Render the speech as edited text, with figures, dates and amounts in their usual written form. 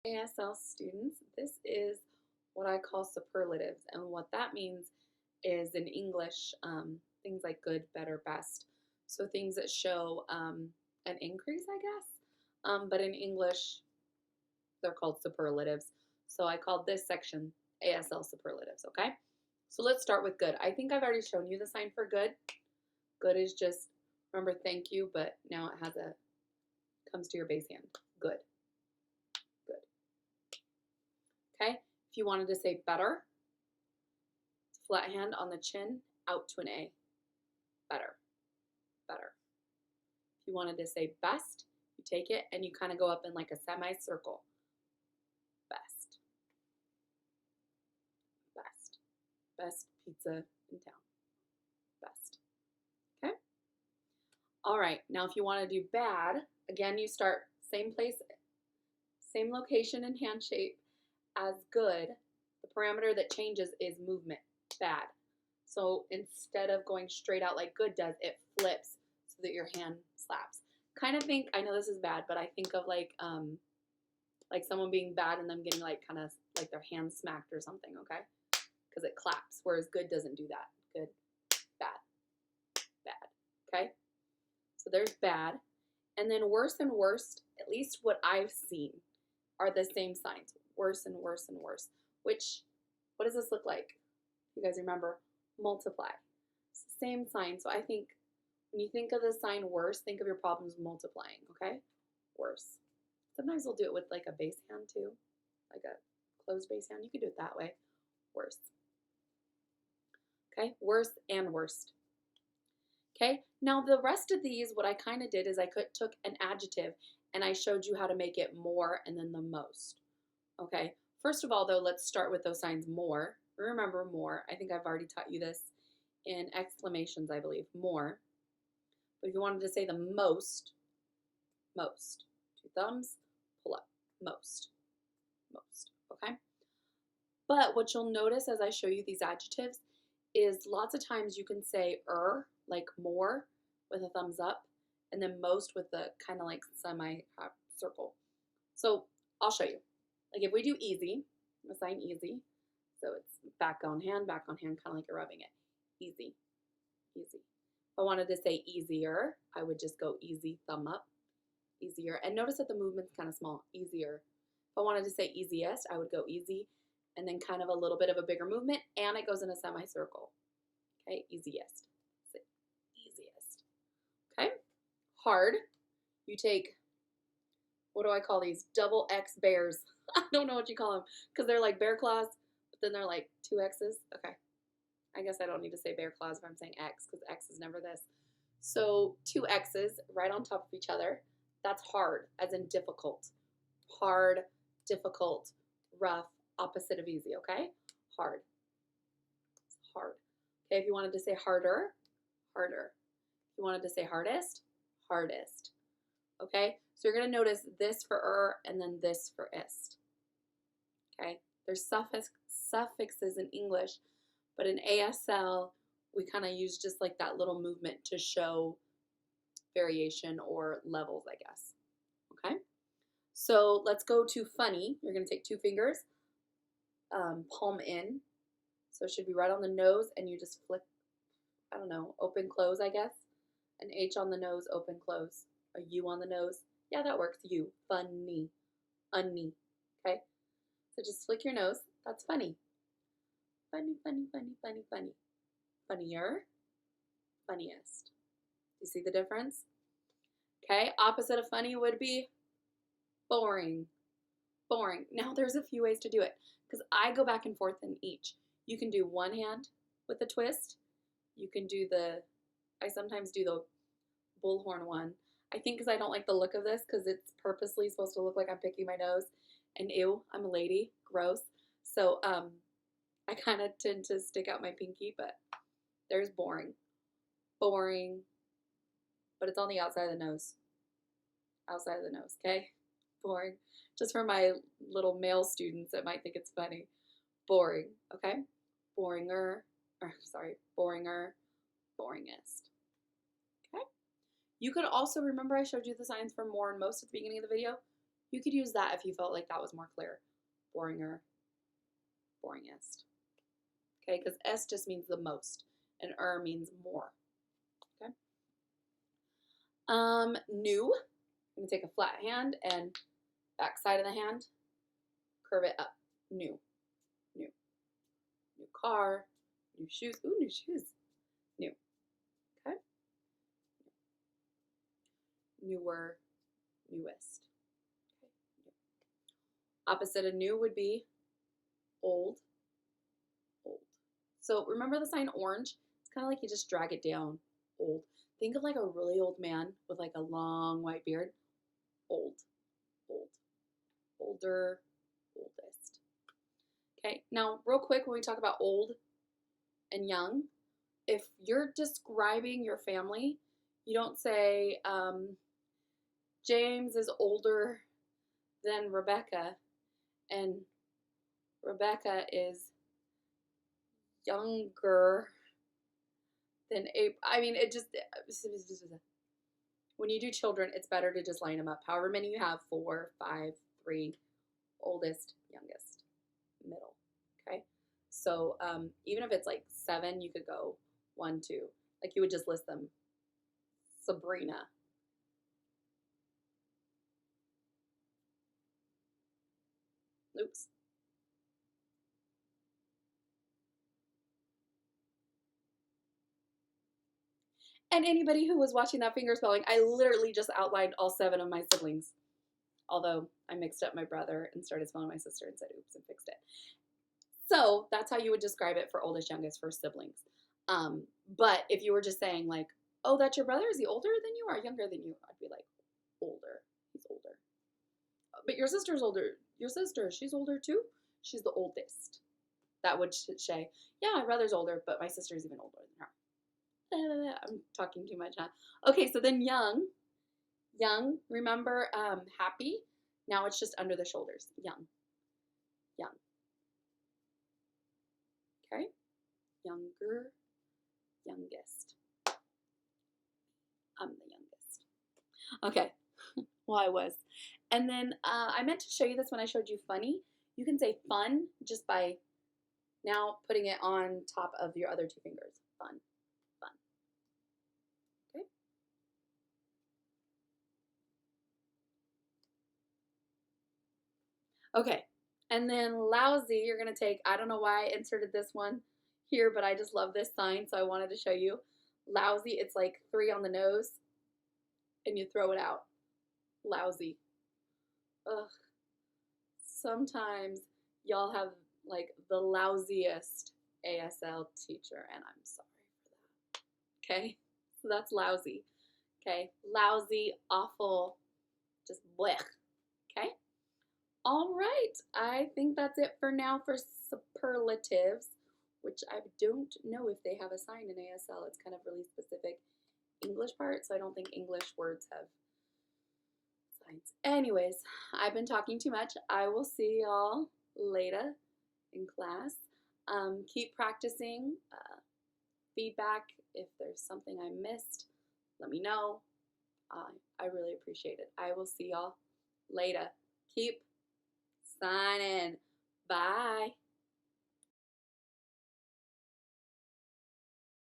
ASL students, this is what I call superlatives, and what that means is in English, things like good, better, best. So things that show an increase, I guess. But in English, they're called superlatives. So I called this section ASL superlatives, okay? So let's start with good. I think I've already shown you the sign for good. Good is just, remember, thank you, but now it has comes to your base hand. Good. Okay, if you wanted to say better, flat hand on the chin, out to an A. Better, better. If you wanted to say best, you take it and you kind of go up in like a semicircle. Best, best, best pizza in town. Best. Okay. All right. Now, if you want to do bad, again, you start same place, same location and hand shape as good. The parameter that changes is movement. Bad. So instead of going straight out like good does, it flips so that your hand slaps. Kind of think, I know this is bad, but I think of like someone being bad and them getting like kind of like their hand smacked or something, okay? Because it claps, whereas good doesn't do that. Good, bad, bad, okay? So there's bad. And then worse and worst, at least what I've seen, are the same signs. Worse and worse and worse. Which, what does this look like? You guys remember? Multiply. It's the same sign. So I think when you think of the sign worse, think of your problems multiplying, okay? Worse. Sometimes we'll do it with like a base hand too, like a closed base hand. You could do it that way. Worse. Okay, worse and worst. Okay, now the rest of these, what I kind of did is I took an adjective and I showed you how to make it more and then the most. Okay, first of all though, let's start with those signs more. Remember more. I think I've already taught you this in exclamations, I believe. More. But if you wanted to say the most, most. Two thumbs, pull up. Most. Most. Okay? But what you'll notice as I show you these adjectives is lots of times you can say like more, with a thumbs up, and then most with the kind of like semi-circle. So I'll show you. Like if we do easy, I'm gonna sign easy. So it's back on hand, kind of like you're rubbing it. Easy, easy. If I wanted to say easier, I would just go easy, thumb up, easier. And notice that the movement's kind of small, easier. If I wanted to say easiest, I would go easy, and then kind of a little bit of a bigger movement, and it goes in a semicircle. Okay, easiest. Easiest. Okay, hard. You take, what do I call these? Double X bears. I don't know what you call them because they're like bear claws, but then they're like two X's. Okay, I guess I don't need to say bear claws if I'm saying X because X is never this. So two X's right on top of each other. That's hard, as in difficult. Hard, difficult, rough, opposite of easy, okay? Hard. Hard. Okay, if you wanted to say harder, harder. If you wanted to say hardest, hardest. Okay, so you're going to notice this for and then this for ist. Okay, there's suffixes in English, but in ASL, we kind of use just like that little movement to show variation or levels, I guess. Okay, so let's go to funny. You're going to take two fingers, palm in. So it should be right on the nose, and you just flick, I don't know, open, close, I guess. An H on the nose, open, close. A U on the nose. Yeah, that works. U. Funny. Unny. Okay? So just flick your nose. That's funny. Funny, funny, funny, funny, funny. Funnier. Funniest. Do you see the difference? Okay, opposite of funny would be boring. Boring. Now there's a few ways to do it because I go back and forth in each. You can do one hand with a twist. You can do I sometimes do the bullhorn one. I think because I don't like the look of this because it's purposely supposed to look like I'm picking my nose. And ew, I'm a lady. Gross. So I kind of tend to stick out my pinky, but there's boring. Boring. But it's on the outside of the nose. Outside of the nose, okay? Boring. Just for my little male students that might think it's funny. Boring, okay? Boringer, boringer, boringest. Okay? You could also, remember I showed you the signs for more and most at the beginning of the video? You could use that if you felt like that was more clear. Boringer, boringest. Okay, because S just means the most, and means more. Okay. New. I'm gonna take a flat hand and back side of the hand, curve it up. New, new, new car, new shoes. Ooh, new shoes. New. Okay. Newer, newest. Okay. New. Opposite of new would be old, old. So remember the sign orange? It's kind of like you just drag it down. Old. Think of like a really old man with like a long white beard. Old, old, older, oldest. Okay, now real quick when we talk about old and young, if you're describing your family, you don't say James is older than Rebecca and Rebecca is younger than April. I mean, it just, when you do children, it's better to just line them up. However many you have, 4, 5, 3, oldest, youngest, middle, okay? So even if it's like 7, you could go 1, 2. Like you would just list them. Sabrina. Oops. And anybody who was watching that finger spelling, I literally just outlined all 7 of my siblings. Although I mixed up my brother and started spelling my sister and said oops and fixed it. So that's how you would describe it for oldest, youngest, for siblings. But if you were just saying like, oh, that's your brother? Is he older than you or younger than you? I'd be like, older. He's older. But your sister's older. Your sister, she's older too? She's the oldest. That would say, yeah, my brother's older, but my sister's even older than her. I'm talking too much, huh? Okay, so then young. Young, remember happy? Now it's just under the shoulders. Young. Young. Okay? Younger. Youngest. I'm the youngest. Okay. Well, I was. And then I meant to show you this when I showed you funny. You can say fun just by now putting it on top of your other 2 fingers. Fun. Fun. Okay. Okay. And then lousy, you're going to take, I don't know why I inserted this one here, but I just love this sign, so I wanted to show you. Lousy, it's like 3 on the nose, and you throw it out. Lousy. Ugh. Sometimes y'all have like the lousiest ASL teacher, and I'm sorry for that. Okay? So that's lousy. Okay? Lousy, awful, just blech. Okay? All right. I think that's it for now for superlatives, which I don't know if they have a sign in ASL. It's kind of really specific English part, so I don't think English words have signs. Anyways, I've been talking too much. I will see y'all later in class. Keep practicing. Feedback, if there's something I missed, let me know. I really appreciate it. I will see y'all later. Keep signing. Bye.